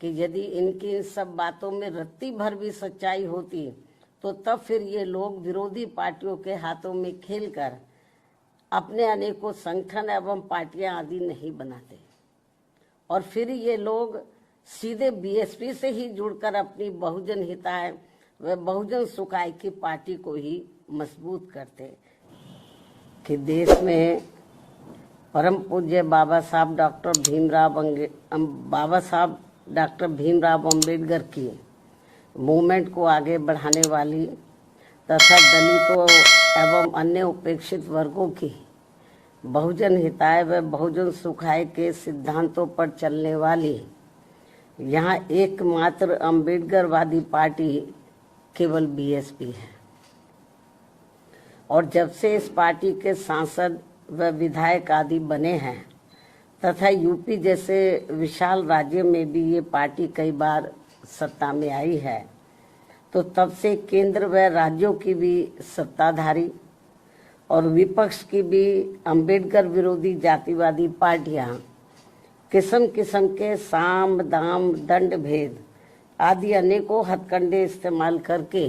कि यदि इनकी इन सब बातों में रत्ती भर भी सच्चाई होती तो तब फिर ये लोग विरोधी पार्टियों के हाथों में खेलकर अपने अनेकों संगठन एवं पार्टियां आदि नहीं बनाते और फिर ये लोग सीधे बीएसपी से ही जुड़कर अपनी बहुजन हिताय व बहुजन सुखाय की पार्टी को ही मजबूत करते। कि देश में परम पूज्य बाबा साहब डॉक्टर भीमराव अंबेडकर की मूवमेंट को आगे बढ़ाने वाली तथा दलितों एवं अन्य उपेक्षित वर्गों की बहुजन हिताय व बहुजन सुखाय के सिद्धांतों पर चलने वाली यहाँ एकमात्र अंबेडकरवादी पार्टी केवल बीएसपी है। और जब से इस पार्टी के सांसद व विधायक आदि बने हैं तथा यूपी जैसे विशाल राज्य में भी ये पार्टी कई बार सत्ता में आई है, तो तब से केंद्र व राज्यों की भी सत्ताधारी और विपक्ष की भी अंबेडकर विरोधी जातिवादी पार्टियां किस्म किस्म के साम दाम दंड भेद आदि अनेकों हथकंडे इस्तेमाल करके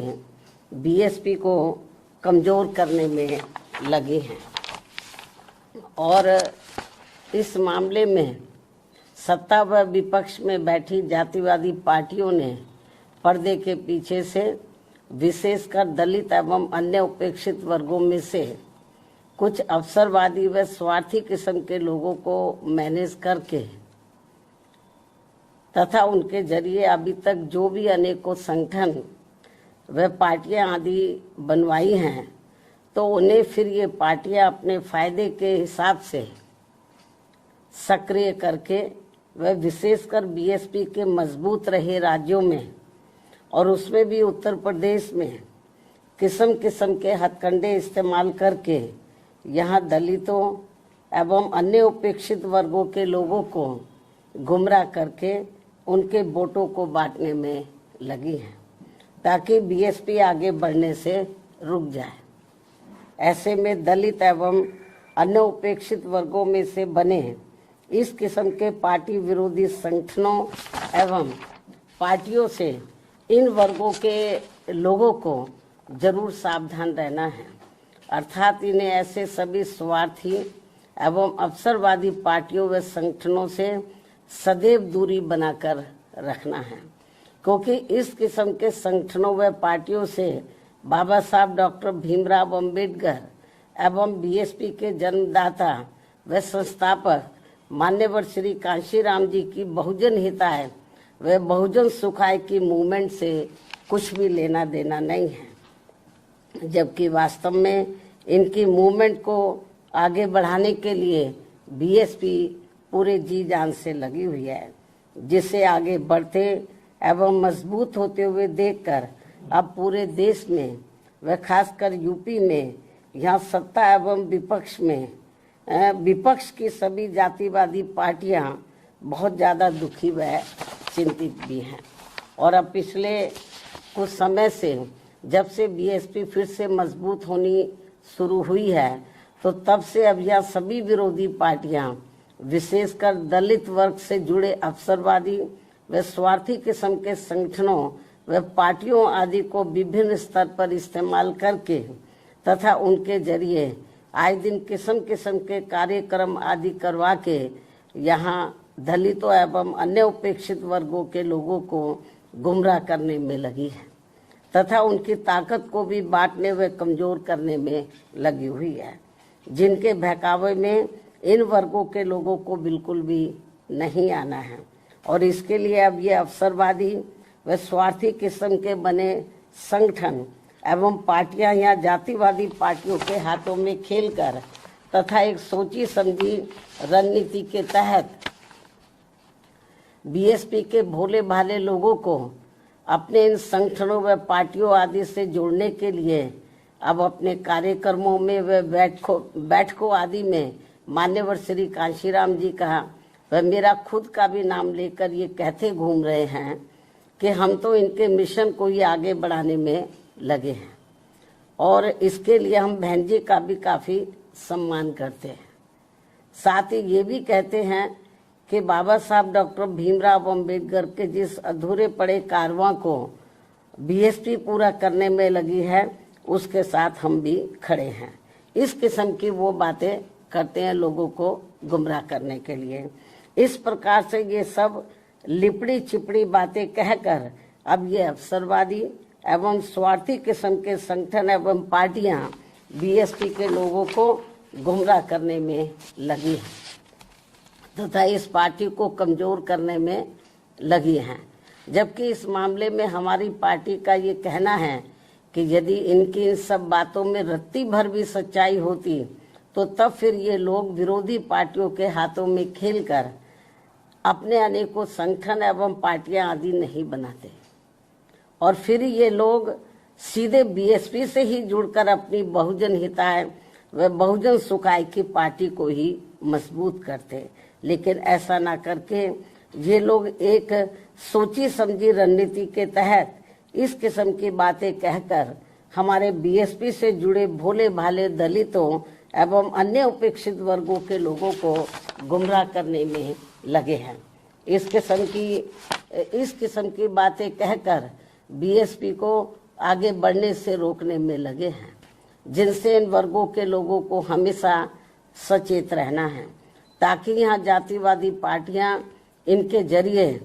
बीएसपी को कमजोर करने में लगे हैं। और इस मामले में सत्ता व विपक्ष में बैठी जातिवादी पार्टियों ने पर्दे के पीछे से विशेषकर दलित एवं अन्य उपेक्षित वर्गों में से कुछ अवसरवादी व स्वार्थी किस्म के लोगों को मैनेज करके तथा उनके जरिए अभी तक जो भी अनेकों संगठन व पार्टियां आदि बनवाई हैं, तो उन्हें फिर ये पार्टियां अपने फायदे के हिसाब से सक्रिय करके व विशेषकर बीएसपी के मजबूत रहे राज्यों में और उसमें भी उत्तर प्रदेश में किस्म किस्म के हथकंडे इस्तेमाल करके यहाँ दलितों एवं अन्य उपेक्षित वर्गों के लोगों को गुमराह करके उनके वोटों को बांटने में लगी हैं ताकि बीएसपी आगे बढ़ने से रुक जाए। ऐसे में दलित एवं अन्य उपेक्षित वर्गों में से बने इस किस्म के पार्टी विरोधी संगठनों एवं पार्टियों से इन वर्गों के लोगों को जरूर सावधान रहना है, अर्थात इन्हें ऐसे सभी स्वार्थी एवं अवसरवादी पार्टियों व संगठनों से सदैव दूरी बनाकर रखना है, क्योंकि इस किस्म के संगठनों व पार्टियों से बाबा साहब डॉक्टर भीमराव अंबेडकर एवं बीएसपी के जन्मदाता व संस्थापक मान्यवर श्री कांशीराम जी की बहुजन हिताय व बहुजन सुखाय की मूवमेंट से कुछ भी लेना देना नहीं है, जबकि वास्तव में इनकी मूवमेंट को आगे बढ़ाने के लिए बीएसपी पूरे जी जान से लगी हुई है, जिसे आगे बढ़ते एवं मजबूत होते हुए देखकर अब पूरे देश में व खासकर यूपी में यहाँ सत्ता एवं विपक्ष की सभी जातिवादी पार्टियां बहुत ज़्यादा दुखी व चिंतित भी हैं। और अब पिछले कुछ समय से जब से बीएसपी फिर से मजबूत होनी शुरू हुई है, तो तब से अब यह सभी विरोधी पार्टियां विशेषकर दलित वर्ग से जुड़े अवसरवादी व स्वार्थी किस्म के संगठनों व पार्टियों आदि को विभिन्न स्तर पर इस्तेमाल करके तथा उनके जरिए आए दिन किस्म किस्म के कार्यक्रम आदि करवा के यहाँ दलितों एवं अन्य उपेक्षित वर्गों के लोगों को गुमराह करने में लगी है तथा उनकी ताकत को भी बांटने व कमजोर करने में लगी हुई है, जिनके बहकावे में इन वर्गों के लोगों को बिल्कुल भी नहीं आना है। और इसके लिए अब ये अवसरवादी व स्वार्थी किस्म के बने संगठन एवं पार्टियां यहाँ जातिवादी पार्टियों के हाथों में खेलकर तथा एक सोची समझी रणनीति के तहत बीएसपी के भोले भाले लोगों को अपने इन संगठनों व पार्टियों आदि से जोड़ने के लिए अब अपने कार्यक्रमों में व बैठकों आदि में मान्यवर श्री कांशीराम जी का व मेरा खुद का भी नाम लेकर ये कहते घूम रहे हैं कि हम तो इनके मिशन को ही आगे बढ़ाने में लगे हैं और इसके लिए हम बहन जी का भी काफ़ी सम्मान करते हैं। साथ ही ये भी कहते हैं कि बाबा साहब डॉक्टर भीमराव अंबेडकर के जिस अधूरे पड़े कारवां को बीएसपी पूरा करने में लगी है, उसके साथ हम भी खड़े हैं। इस किस्म की वो बातें करते हैं लोगों को गुमराह करने के लिए। इस प्रकार से ये सब लिपड़ी चिपड़ी बातें कहकर अब ये अवसरवादी एवं स्वार्थी किस्म के संगठन एवं पार्टियां बीएसपी के लोगों को गुमराह करने में लगी हैं तथा इस पार्टी को कमजोर करने में लगी हैं। जबकि इस मामले में हमारी पार्टी का ये कहना है कि यदि इनकी इन सब बातों में रत्ती भर भी सच्चाई होती तो तब फिर ये लोग विरोधी पार्टियों के हाथों में खेलकर अपने अनेकों संगठन एवं पार्टियां आदि नहीं बनाते और फिर ये लोग सीधे बीएसपी से ही जुड़कर अपनी बहुजन हिताय व बहुजन सुखाय की पार्टी को ही मजबूत करते। लेकिन ऐसा ना करके ये लोग एक सोची समझी रणनीति के तहत इस किस्म की बातें कहकर हमारे बीएसपी से जुड़े भोले भाले दलितों एवं अन्य उपेक्षित वर्गों के लोगों को गुमराह करने में लगे हैं। इस किस्म की बातें कहकर बीएसपी को आगे बढ़ने से रोकने में लगे हैं, जिनसे इन वर्गों के लोगों को हमेशा सचेत रहना है ताकि यहाँ जातिवादी पार्टियां इनके जरिए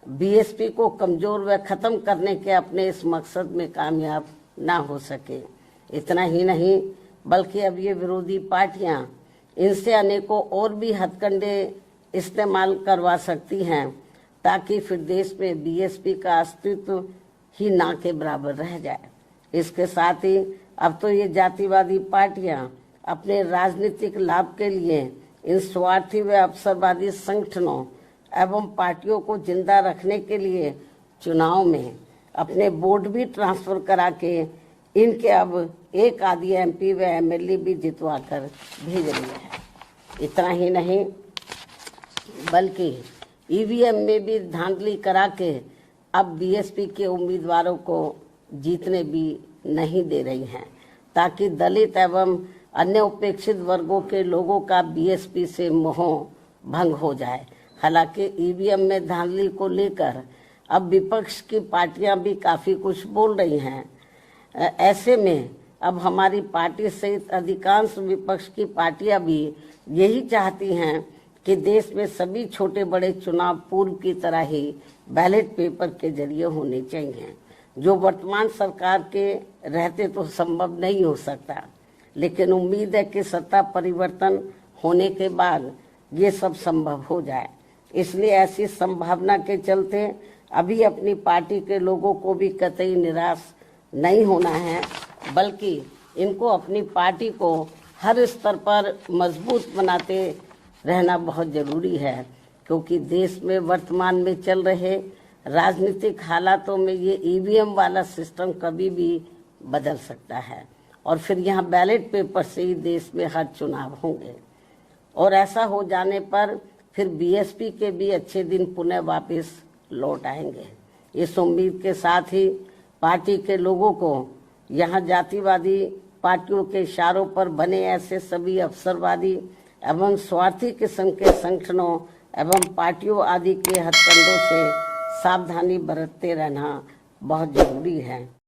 बीएसपी को कमजोर व खत्म करने के अपने इस मकसद में कामयाब ना हो सके। इतना ही नहीं बल्कि अब ये विरोधी पार्टियां इनसे अनेकों और भी हथकंडे इस्तेमाल करवा सकती हैं ताकि फिर देश में बीएसपी का अस्तित्व ही ना के बराबर रह जाए। इसके साथ ही अब तो ये जातिवादी पार्टियां अपने राजनीतिक लाभ के लिए इन स्वार्थी व अवसरवादी संगठनों एवं पार्टियों को जिंदा रखने के लिए चुनाव में अपने वोट भी ट्रांसफर करा के इनके अब एक आधी एमपी व एमएलए भी जितवा कर भेज रही है। इतना ही नहीं बल्कि ईवीएम में भी धांधली करा के अब बीएसपी के उम्मीदवारों को जीतने भी नहीं दे रही हैं ताकि दलित एवं अन्य उपेक्षित वर्गों के लोगों का बीएसपी से मोह भंग हो जाए। हालांकि ईवीएम में धांधली को लेकर अब विपक्ष की पार्टियां भी काफी कुछ बोल रही हैं। ऐसे में अब हमारी पार्टी सहित अधिकांश विपक्ष की पार्टियां भी यही चाहती हैं कि देश में सभी छोटे बड़े चुनाव पूर्व की तरह ही बैलेट पेपर के जरिए होने चाहिए, जो वर्तमान सरकार के रहते तो संभव नहीं हो सकता। लेकिन उम्मीद है कि सत्ता परिवर्तन होने के बाद ये सब संभव हो जाए। इसलिए ऐसी संभावना के चलते अभी अपनी पार्टी के लोगों को भी कतई निराश नहीं होना है, बल्कि इनको अपनी पार्टी को हर स्तर पर मजबूत बनाते रहना बहुत जरूरी है, क्योंकि देश में वर्तमान में चल रहे राजनीतिक हालातों में ये ईवीएम वाला सिस्टम कभी भी बदल सकता है और फिर यहाँ बैलेट पेपर से ही देश में हर चुनाव होंगे और ऐसा हो जाने पर फिर बीएसपी के भी अच्छे दिन पुनः वापस लौट आएंगे। इस उम्मीद के साथ ही पार्टी के लोगों को यहाँ जातिवादी पार्टियों के इशारों पर बने ऐसे सभी अवसरवादी एवं स्वार्थी किस्म के संगठनों एवं पार्टियों आदि के हथकंडों से सावधानी बरतते रहना बहुत जरूरी है।